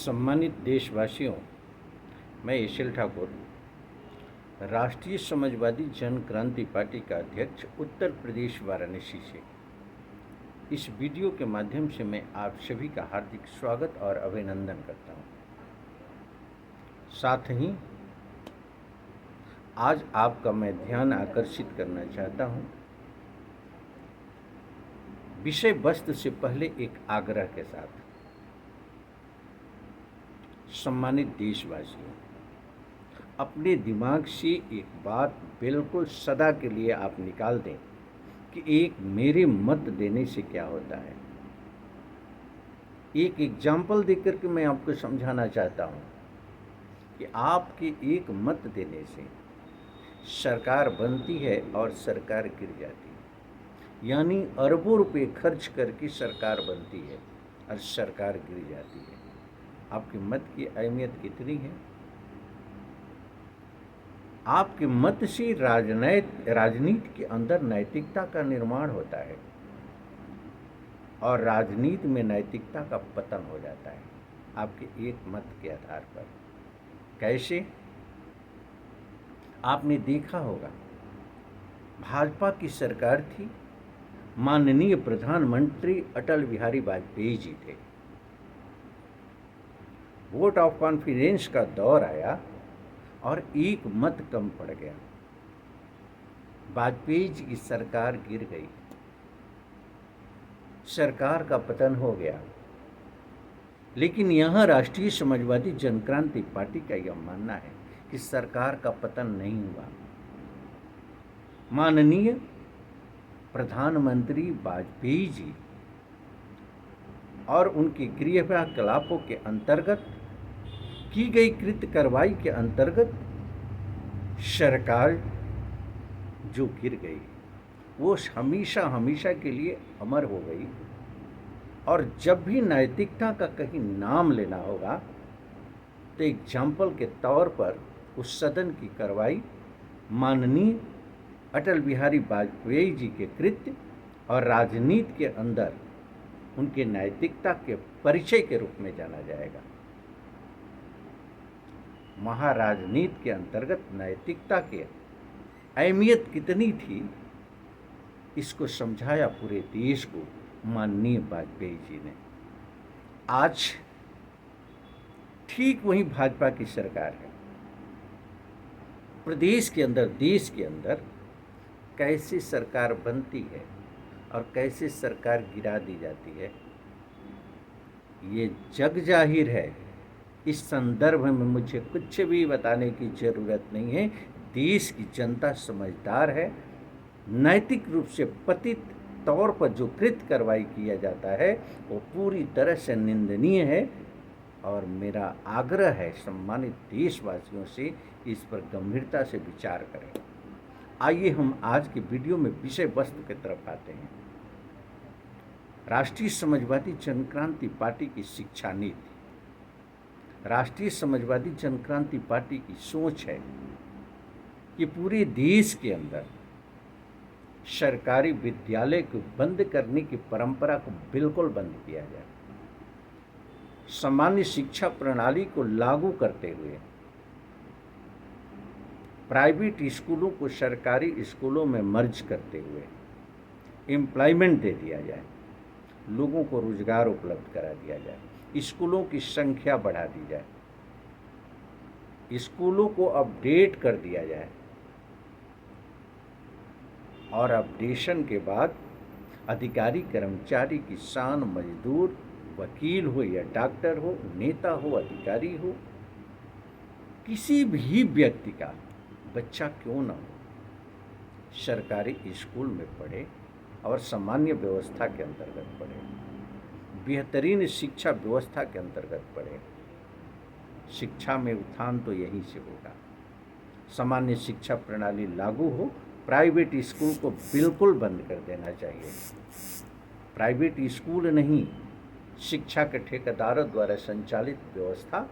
सम्मानित देशवासियों, मैं एशिल ठाकुर, राष्ट्रीय समाजवादी जन क्रांति पार्टी का अध्यक्ष उत्तर प्रदेश वाराणसी से इस वीडियो के माध्यम से मैं आप सभी का हार्दिक स्वागत और अभिनंदन करता हूं। साथ ही आज आपका मैं ध्यान आकर्षित करना चाहता हूं। विषय वस्तु से पहले एक आग्रह के साथ, सम्मानित देशवासियों, अपने दिमाग से एक बात बिल्कुल सदा के लिए आप निकाल दें कि एक मेरे मत देने से क्या होता है। एक एग्जाम्पल देकर के मैं आपको समझाना चाहता हूं कि आपके एक मत देने से सरकार बनती है और सरकार गिर जाती है। यानी अरबों रुपए खर्च करके सरकार बनती है और सरकार गिर जाती है। आपके मत की अहमियत कितनी है? आपके मत से राजनीति के अंदर नैतिकता का निर्माण होता है और राजनीति में नैतिकता का पतन हो जाता है आपके एक मत के आधार पर। कैसे? आपने देखा होगा, भाजपा की सरकार थी, माननीय प्रधानमंत्री अटल बिहारी वाजपेयी जी थे। वोट ऑफ कॉन्फिडेंस का दौर आया और एक मत कम पड़ गया। वाजपेयी जी की सरकार गिर गई, सरकार का पतन हो गया। लेकिन यहाँ राष्ट्रीय समाजवादी जनक्रांति पार्टी का यह मानना है कि सरकार का पतन नहीं हुआ। माननीय प्रधानमंत्री वाजपेयी जी और उनके क्रियाकलापों के अंतर्गत की गई कृत कार्रवाई के अंतर्गत सरकार जो गिर गई वो हमेशा हमेशा के लिए अमर हो गई। और जब भी नैतिकता का कहीं नाम लेना होगा तो एग्जाम्पल के तौर पर उस सदन की कार्रवाई माननीय अटल बिहारी वाजपेयी जी के कृत्य और राजनीति के अंदर उनके नैतिकता के परिचय के रूप में जाना जाएगा। महाराजनीति के अंतर्गत नैतिकता की अहमियत कितनी थी, इसको समझाया पूरे देश को माननीय वाजपेयी जी ने। आज ठीक वही भाजपा की सरकार है। प्रदेश के अंदर, देश के अंदर कैसे सरकार बनती है और कैसे सरकार गिरा दी जाती है, ये जग जाहिर है। इस संदर्भ में मुझे कुछ भी बताने की जरूरत नहीं है। देश की जनता समझदार है। नैतिक रूप से पतित तौर पर जो कृत कार्रवाई किया जाता है वो पूरी तरह से निंदनीय है और मेरा आग्रह है सम्मानित देशवासियों से इस पर गंभीरता से विचार करें। आइए हम आज के वीडियो में विषय वस्तु की तरफ आते हैं। राष्ट्रीय समाजवादी जनक्रांति पार्टी की शिक्षा नीति। राष्ट्रीय समाजवादी जनक्रांति पार्टी की सोच है कि पूरे देश के अंदर सरकारी विद्यालय को बंद करने की परंपरा को बिल्कुल बंद किया जाए। सामान्य शिक्षा प्रणाली को लागू करते हुए प्राइवेट स्कूलों को सरकारी स्कूलों में मर्ज करते हुए एम्प्लॉयमेंट दे दिया जाए, लोगों को रोजगार उपलब्ध करा दिया जाए, स्कूलों की संख्या बढ़ा दी जाए, स्कूलों को अपडेट कर दिया जाए और अपडेशन के बाद अधिकारी, कर्मचारी, किसान, मजदूर, वकील हो या डॉक्टर हो, नेता हो, अधिकारी हो, किसी भी व्यक्ति का बच्चा क्यों न हो, सरकारी स्कूल में पढ़े और सामान्य व्यवस्था के अंतर्गत पढ़े, बेहतरीन शिक्षा व्यवस्था के अंतर्गत पढ़े। शिक्षा में उत्थान तो यहीं से होगा। सामान्य शिक्षा प्रणाली लागू हो, प्राइवेट स्कूल को बिल्कुल बंद कर देना चाहिए। प्राइवेट स्कूल नहीं, शिक्षा के ठेकेदारों द्वारा संचालित व्यवस्था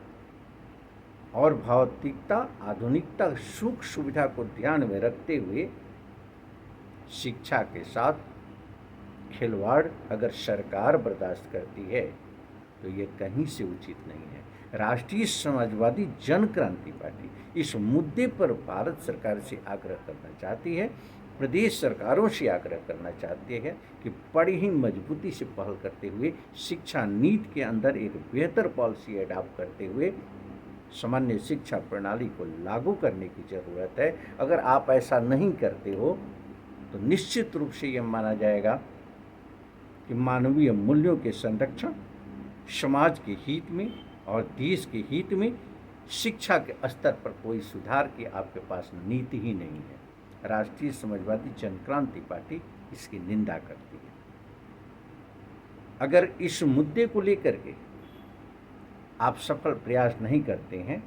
और भौतिकता, आधुनिकता, सुख सुविधा को ध्यान में रखते हुए शिक्षा के साथ खिलवाड़ अगर सरकार बर्दाश्त करती है तो ये कहीं से उचित नहीं है। राष्ट्रीय समाजवादी जन क्रांति पार्टी इस मुद्दे पर भारत सरकार से आग्रह करना चाहती है, प्रदेश सरकारों से आग्रह करना चाहते हैं कि बड़ी ही मजबूती से पहल करते हुए शिक्षा नीति के अंदर एक बेहतर पॉलिसी अडॉप्ट करते हुए सामान्य शिक्षा प्रणाली को लागू करने की ज़रूरत है। अगर आप ऐसा नहीं करते हो तो निश्चित रूप से यह माना जाएगा कि मानवीय मूल्यों के संरक्षण, समाज के हित में और देश के हित में शिक्षा के स्तर पर कोई सुधार की आपके पास नीति ही नहीं है। राष्ट्रीय समाजवादी जन क्रांति पार्टी इसकी निंदा करती है। अगर इस मुद्दे को लेकर के आप सफल प्रयास नहीं करते हैं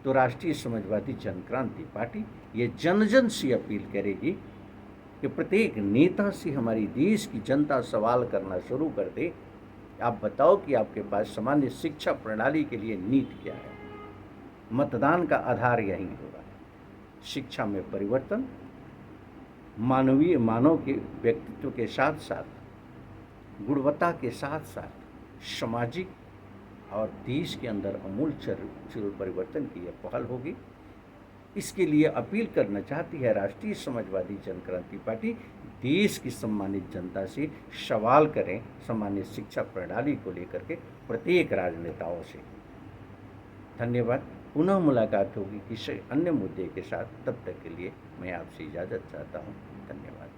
तो राष्ट्रीय समाजवादी जन क्रांति पार्टी ये जन जन से अपील करेगी कि प्रत्येक नेता से हमारी देश की जनता सवाल करना शुरू कर दे, आप बताओ कि आपके पास सामान्य शिक्षा प्रणाली के लिए नीति क्या है। मतदान का आधार यही होगा। शिक्षा में परिवर्तन मानव के व्यक्तित्व के साथ साथ गुणवत्ता के साथ साथ सामाजिक और देश के अंदर अमूल चूल परिवर्तन की यह पहल होगी। इसके लिए अपील करना चाहती है राष्ट्रीय समाजवादी जन क्रांति पार्टी, देश की सम्मानित जनता से सवाल करें सामान्य शिक्षा प्रणाली को लेकर के प्रत्येक राजनेताओं से। धन्यवाद। पुनः मुलाकात होगी किसी अन्य मुद्दे के साथ। तब तक के लिए मैं आपसे इजाज़त चाहता हूँ। धन्यवाद।